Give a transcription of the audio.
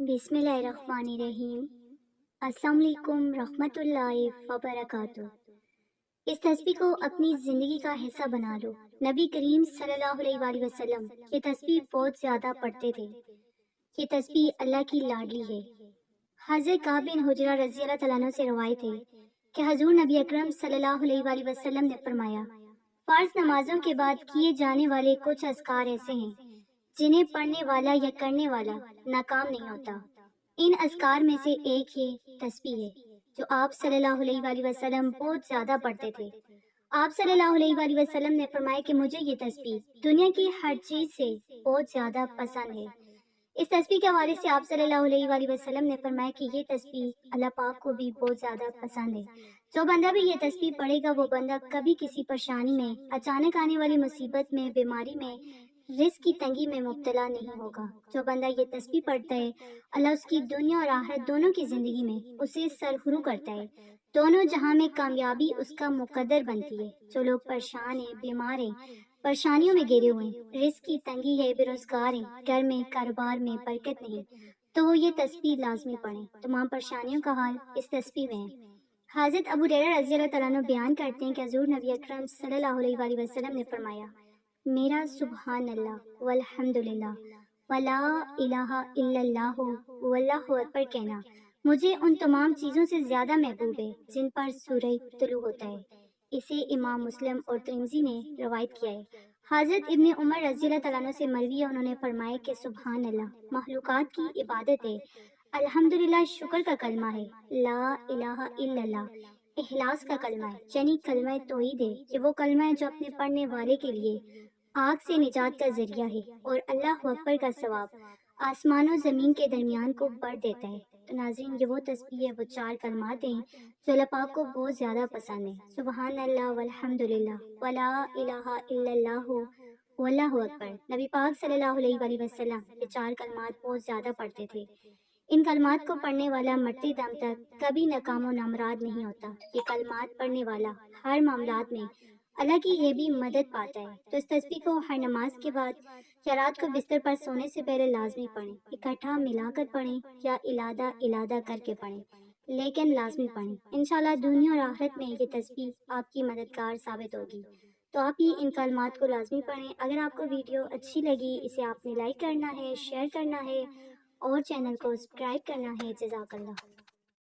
بسم اللہ الرحمن الرحیم۔ السلام علیکم رحمۃ اللہ وبرکاتہ۔ اس تسبیح کو اپنی زندگی کا حصہ بنا لو۔ نبی کریم صلی اللہ علیہ وآلہ وسلم یہ تسبیح بہت زیادہ پڑھتے تھے۔ یہ تسبیح اللہ کی لاڈلی ہے۔ حضرت کعب بن حجرہ رضی اللہ تعالیٰ عنہ سے روایت ہے کہ حضور نبی اکرم صلی اللہ علیہ وآلہ وسلم نے فرمایا، فرض نمازوں کے بعد کیے جانے والے کچھ اذکار ایسے ہیں جنہیں پڑھنے والا یا کرنے والا ناکام نہیں ہوتا۔ ان اذکار میں سے ایک یہ تسبیح ہے جو آپ صلی اللہ علیہ وآلہ وسلم بہت زیادہ پڑھتے تھے۔ آپ صلی اللہ علیہ وآلہ وسلم نے فرمایا کہ مجھے یہ تسبیح دنیا کی ہر چیز سے بہت زیادہ پسند ہے۔ اس تسبیح کے حوالے سے آپ صلی اللہ علیہ وآلہ وسلم نے فرمایا کہ یہ تسبیح اللہ پاک کو بھی بہت زیادہ پسند ہے۔ جو بندہ بھی یہ تسبیح پڑھے گا وہ بندہ کبھی کسی پریشانی میں، اچانک آنے والی مصیبت میں، بیماری میں، رزق کی تنگی میں مبتلا نہیں ہوگا۔ جو بندہ یہ تسبیح پڑھتا ہے اللہ اس کی دنیا اور آخرت دونوں کی زندگی میں اسے سرخرو کرتا ہے۔ دونوں جہاں میں کامیابی اس کا مقدر بنتی ہے۔ جو لوگ پریشان ہیں، بیمار ہیں، پریشانیوں میں گھرے ہوئے ہیں، رزق کی تنگی ہے، بے روزگار ہیں، گھر میں کاروبار میں برکت نہیں، تو وہ یہ تسبیح لازمی پڑھیں۔ تمام پریشانیوں کا حل اس تسبیح میں ہے۔ حضرت ابو ہریرہ رضی اللہ تعالیٰ عنہ بیان کرتے ہیں کہ حضور نبی اکرم صلی اللہ علیہ وآلہ وسلم نے فرمایا، میرا سبحان اللہ والحمدللہ ولا الہ الا اللہ واللہ اکبر کہنا مجھے ان تمام چیزوں سے زیادہ محبوب ہے جن پر سورج طلوع ہوتا ہے۔ اسے امام مسلم اور ترمذی نے روایت کیا ہے۔ حضرت ابن عمر رضی اللہ تعالیٰ عنہ سے مروی ہے، انہوں نے فرمایا کہ سبحان اللہ مخلوقات کی عبادت ہے، الحمدللہ شکر کا کلمہ ہے، لا الہ الا اللہ اخلاص کا کلمہ ہے، یعنی کلمہ توحید ہے۔ یہ وہ کلمہ ہے جو اپنے پڑھنے والے کے لیے آگ سے نجات کا ذریعہ ہے اور اللہ اکبر کا ثواب آسمان و زمین کے درمیان کو بڑھ دیتا ہے۔ تو ناظرین، یہ وہ تسبیح ہے، وہ چار کلمات ہیں جو اللہ پاک کو بہت زیادہ پسند ہیں۔ سبحان اللہ والحمدللہ ولا الہ الا اللہ واللہ اکبر۔ نبی پاک صلی اللہ علیہ وآلہ وسلم یہ چار کلمات بہت زیادہ پڑھتے تھے۔ ان کلمات کو پڑھنے والا مرتے دم تک کبھی ناکام و نامراد نہیں ہوتا۔ یہ کلمات پڑھنے والا ہر معاملات میں اللہ کی یہ بھی مدد پاتا ہے۔ تو اس تسبیح کو ہر نماز کے بعد یا رات کو بستر پر سونے سے پہلے لازمی پڑھیں۔ اکٹھا ملا کر پڑھیں یا علادہ علادہ کر کے پڑھیں، لیکن لازمی پڑھیں۔ انشاءاللہ دنیا اور آخرت میں یہ تسبیح آپ کی مددگار ثابت ہوگی۔ تو آپ ہی ان کلمات کو لازمی پڑھیں۔ اگر آپ کو ویڈیو اچھی لگی اسے آپ نے لائک کرنا ہے، شیئر کرنا ہے اور چینل کو سبسکرائب کرنا ہے۔ جزاک اللہ۔